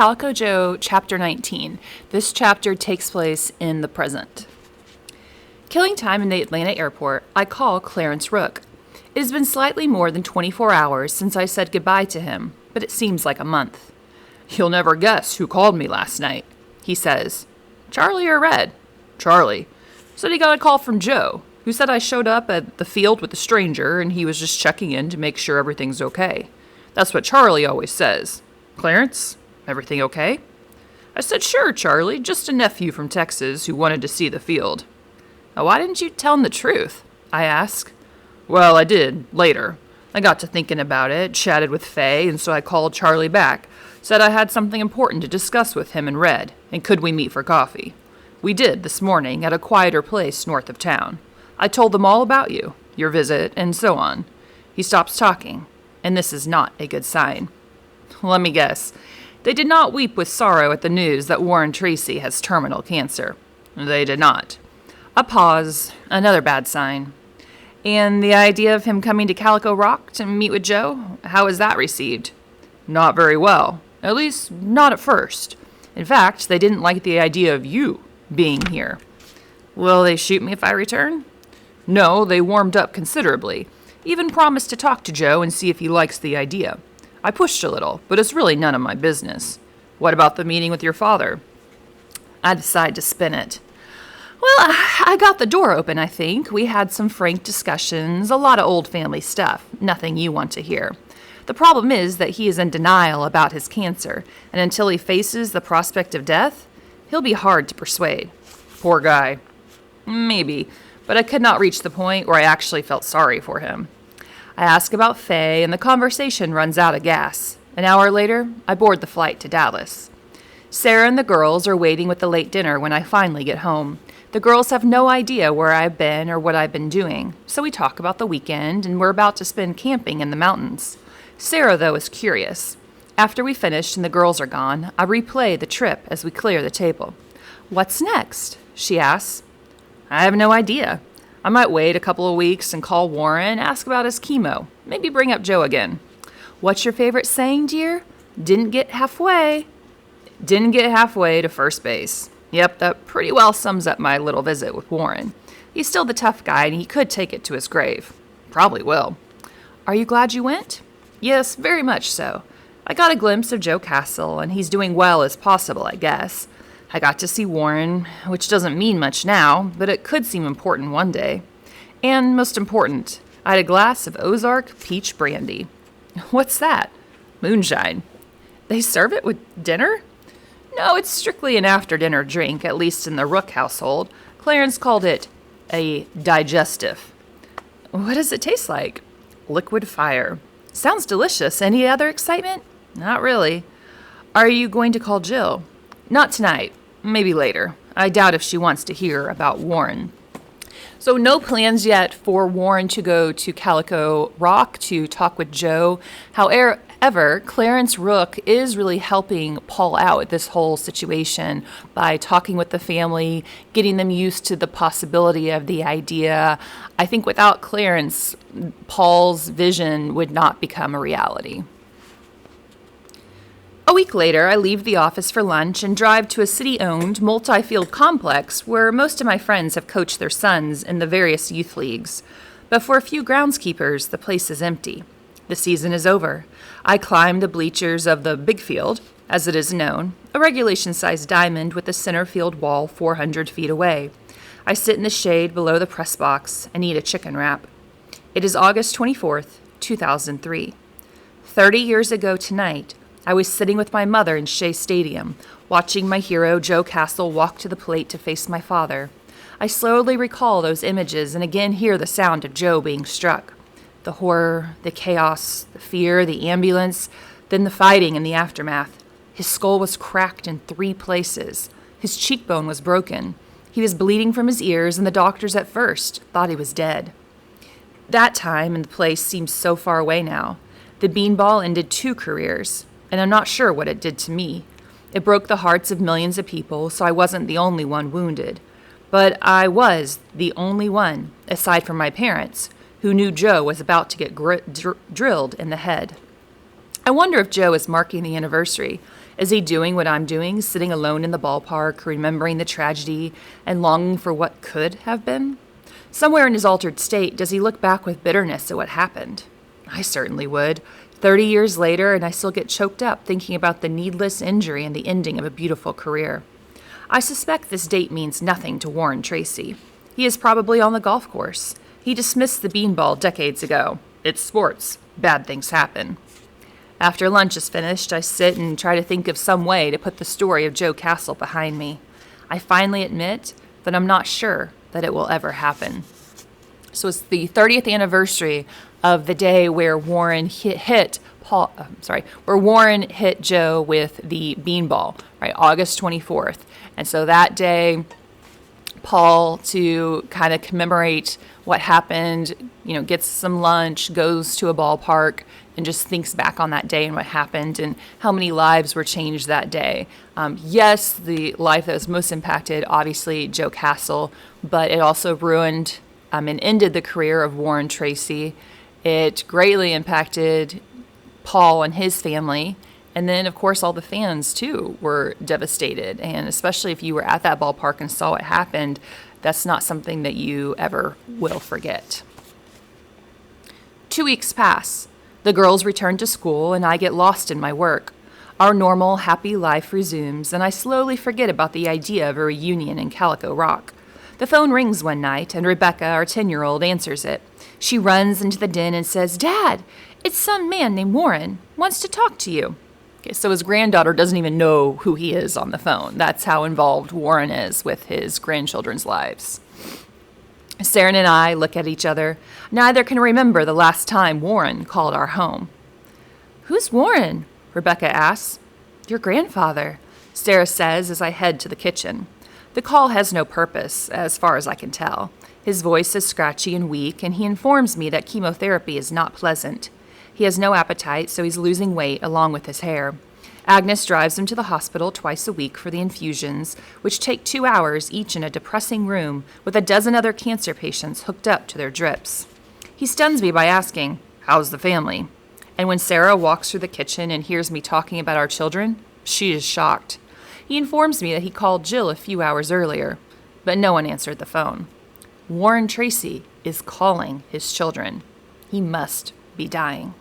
Calico Joe Chapter 19. This chapter takes place in the present. Killing time in the Atlanta airport, I call Clarence Rook. It has been slightly more than 24 hours since I said goodbye to him, but it seems like a month. "You'll never guess who called me last night," he says. "Charlie or Red?" "Charlie. Said he got a call from Joe, who said I showed up at the field with a stranger and he was just checking in to make sure everything's okay. That's what Charlie always says. Clarence, everything okay?" I said, "Sure, Charlie, just a nephew from Texas who wanted to see the field." "Why didn't you tell him the truth?" I ask. "Well, I did, later. I got to thinking about it, chatted with Faye, and so I called Charlie back. Said I had something important to discuss with him and Red, and could we meet for coffee? We did this morning at a quieter place north of town. I told them all about you, your visit, and so on." He stops talking, and this is not a good sign. Let me guess. They did not weep with sorrow at the news that Warren Tracy has terminal cancer. They did not. A pause, another bad sign. "And the idea of him coming to Calico Rock to meet with Joe, how was that received?" "Not very well. At least, not at first. In fact, they didn't like the idea of you being here." "Will they shoot me if I return?" "No, they warmed up considerably. Even promised to talk to Joe and see if he likes the idea. I pushed a little, but it's really none of my business." "What about the meeting with your father?" I decide to spin it. "Well, I got the door open, I think. We had some frank discussions, a lot of old family stuff, nothing you want to hear. The problem is that he is in denial about his cancer, and until he faces the prospect of death, he'll be hard to persuade." "Poor guy." "Maybe, but I could not reach the point where I actually felt sorry for him." I ask about Faye, and the conversation runs out of gas. An hour later, I board the flight to Dallas. Sarah and the girls are waiting with the late dinner when I finally get home. The girls have no idea where I've been or what I've been doing, so we talk about the weekend, and we're about to spend camping in the mountains. Sarah, though, is curious. After we finish and the girls are gone, I replay the trip as we clear the table. "What's next?" she asks. "I have no idea. I might wait a couple of weeks and call Warren, ask about his chemo, maybe bring up Joe again." "What's your favorite saying, dear? Didn't get halfway." "Didn't get halfway to first base." Yep, that pretty well sums up my little visit with Warren. He's still the tough guy, and he could take it to his grave. Probably will. "Are you glad you went?" "Yes, very much so. I got a glimpse of Joe Castle, and he's doing well as possible, I guess. I got to see Warren, which doesn't mean much now, but it could seem important one day. And most important, I had a glass of Ozark peach brandy." "What's that?" "Moonshine." "They serve it with dinner?" "No, it's strictly an after-dinner drink, at least in the Rook household. Clarence called it a digestive." "What does it taste like?" "Liquid fire." "Sounds delicious. Any other excitement?" "Not really." "Are you going to call Jill?" "Not tonight. Maybe later. I doubt if she wants to hear about Warren." So no plans yet for Warren to go to Calico Rock to talk with Joe. However, Clarence Rook is really helping Paul out with this whole situation by talking with the family, getting them used to the possibility of the idea. I think without Clarence, Paul's vision would not become a reality. A week later, I leave the office for lunch and drive to a city-owned, multi-field complex where most of my friends have coached their sons in the various youth leagues. But for a few groundskeepers, the place is empty. The season is over. I climb the bleachers of the big field, as it is known, a regulation-sized diamond with a center field wall 400 feet away. I sit in the shade below the press box and eat a chicken wrap. It is August 24th, 2003. 30 years ago tonight, I was sitting with my mother in Shea Stadium, watching my hero Joe Castle walk to the plate to face my father. I slowly recall those images and again hear the sound of Joe being struck. The horror, the chaos, the fear, the ambulance, then the fighting and the aftermath. His skull was cracked in 3 places. His cheekbone was broken. He was bleeding from his ears, and the doctors at first thought he was dead. That time and the place seems so far away now. The beanball ended 2 careers. And I'm not sure what it did to me. It broke the hearts of millions of people, so I wasn't the only one wounded. But I was the only one, aside from my parents, who knew Joe was about to get drilled in the head. I wonder if Joe is marking the anniversary. Is he doing what I'm doing, sitting alone in the ballpark, remembering the tragedy and longing for what could have been? Somewhere in his altered state, does he look back with bitterness at what happened? I certainly would. 30 years later, and I still get choked up thinking about the needless injury and the ending of a beautiful career. I suspect this date means nothing to Warren Tracy. He is probably on the golf course. He dismissed the beanball decades ago. It's sports. Bad things happen. After lunch is finished, I sit and try to think of some way to put the story of Joe Castle behind me. I finally admit that I'm not sure that it will ever happen. So it's the 30th anniversary of the day where Warren hit Joe with the beanball, right? August 24th. And so that day, Paul, to kind of commemorate what happened, gets some lunch, goes to a ballpark, and just thinks back on that day and what happened and how many lives were changed that day. Yes, the life that was most impacted, obviously, Joe Castle, but it also ruined and ended the career of Warren Tracy. It greatly impacted Paul and his family. And then, of course, all the fans, too, were devastated. And especially if you were at that ballpark and saw what happened, that's not something that you ever will forget. 2 weeks pass. The girls return to school, and I get lost in my work. Our normal, happy life resumes, and I slowly forget about the idea of a reunion in Calico Rock. The phone rings one night, and Rebecca, our 10-year-old, answers it. She runs into the den and says, "Dad, it's some man named Warren. Wants to talk to you." Okay, so his granddaughter doesn't even know who he is on the phone. That's how involved Warren is with his grandchildren's lives. Sarah and I look at each other. Neither can remember the last time Warren called our home. "Who's Warren?" Rebecca asks. "Your grandfather," Sarah says as I head to the kitchen. The call has no purpose, as far as I can tell. His voice is scratchy and weak, and he informs me that chemotherapy is not pleasant. He has no appetite, so he's losing weight along with his hair. Agnes drives him to the hospital twice a week for the infusions, which take 2 hours each in a depressing room with a dozen other cancer patients hooked up to their drips. He stuns me by asking, "How's the family?" And when Sarah walks through the kitchen and hears me talking about our children, she is shocked. He informs me that he called Jill a few hours earlier, but no one answered the phone. Warren Tracy is calling his children. He must be dying.